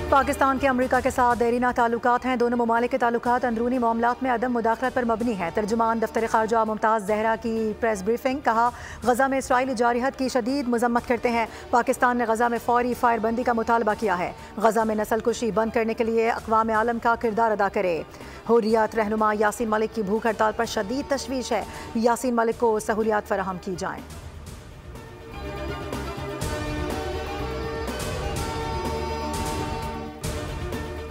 पाकिस्तान के अमरीका के साथ देरीना ताल्लुकात हैं। दोनों ममालिक के ताल्लुकात अंदरूनी मामलात में अदम मुदाखलत पर मबनी है। तर्जुमान दफ्तर खारजा मुमताज़ जहरा की प्रेस ब्रीफिंग। कहा, गजा में इसराइली जारहत की शदीद मजम्मत करते हैं। पाकिस्तान ने गजा में फौरी फायरबंदी का मुतालबा किया है। गजा में नस्लकुशी बंद करने के लिए अक़वाम आलम का किरदार अदा करे। हुर्रियत रहनुमा यासीन मलिक की भूख हड़ताल पर शदीद तशवीश है। यासीन मलिक को सहूलियात फराहम की जाएँ।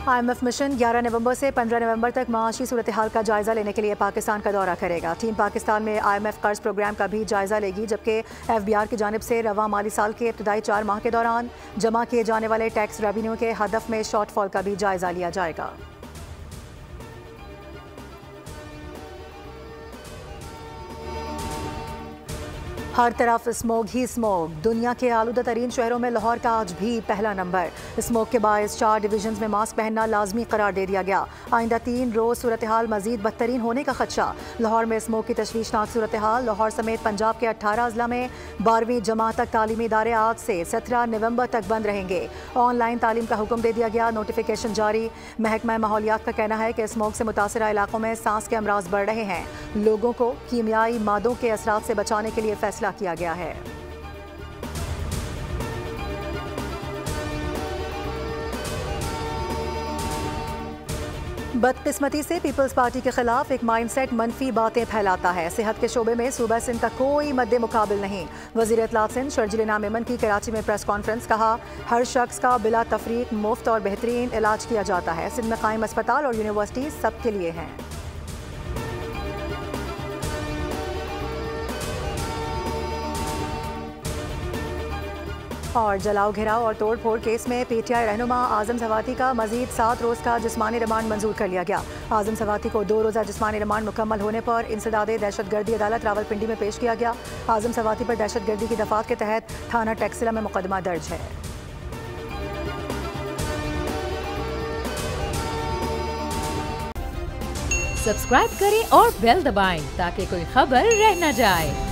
IMF मिशन 11 नवंबर से 15 नवंबर तक माशी सूरत हाल का जायजा लेने के लिए पाकिस्तान का दौरा करेगा। टीम पाकिस्तान में IMF कर्ज प्रोग्राम का भी जायजा लेगी, जबकि FBR की जानिब से रवा माली साल के इब्तदाई 4 माह के दौरान जमा किए जाने वाले टैक्स रेवेन्यू के हदफ में शॉर्टफॉल का भी जायजा लिया जाएगा। हर तरफ स्मोग ही स्मोग। दुनिया के आलूदा तरीन शहरों में लाहौर का आज भी पहला नंबर। स्मोग के बायस 4 डिवीजन में मास्क पहनना लाजमी करार दे दिया गया। आइंदा 3 रोज सूरत हाल मजीद बदतरीन होने का खदशा। लाहौर में स्मोग की तशवीशनाक सूरत हाल। लाहौर समेत पंजाब के 18 अजला में 12वीं जमात तक तालीमी इदारे आज से 17 नवंबर तक बंद रहेंगे। ऑनलाइन तालीम का हुक्म दे दिया गया। नोटिफिकेशन जारी। महकमा माहौलियात का कहना है कि स्मोग से मुतासरा इलाकों में सांस के अमराज बढ़ रहे हैं। लोगों को कीमियाई मादों के असरात से बचाने के लिए फैसला किया गया है। बदकिस्मती से पीपल्स पार्टी के खिलाफ एक माइंडसेट मनफी बातें फैलाता है। सेहत के शोबे में सूबा सिंध का कोई मद्दे मुकाबिल नहीं। वजीर इत्तलात सिंध शर्जील इनाम मेमन की कराची में प्रेस कॉन्फ्रेंस। कहा, हर शख्स का बिला तफरीक मुफ्त और बेहतरीन इलाज किया जाता है। सिंध में कायम अस्पताल और यूनिवर्सिटी सबके लिए हैं। और जलाओ घिराव और तोड़ फोड़ केस में PTI रहनुमा आजम सवाती का मजीद 7 रोज का जिस्मानी रिमांड मंजूर कर लिया गया। आजम सवाती को 2 रोजा जिस्मानी रिमांड मुकम्मल होने पर इंसदादे दहशतगर्दी अदालत रावलपिंडी में पेश किया गया। आजम सवाती पर दहशतगर्दी की दफात के तहत थाना टैक्सिला में मुकदमा दर्ज है। सब्सक्राइब करें और बेल दबाएं ताकि कोई खबर रह न जाए।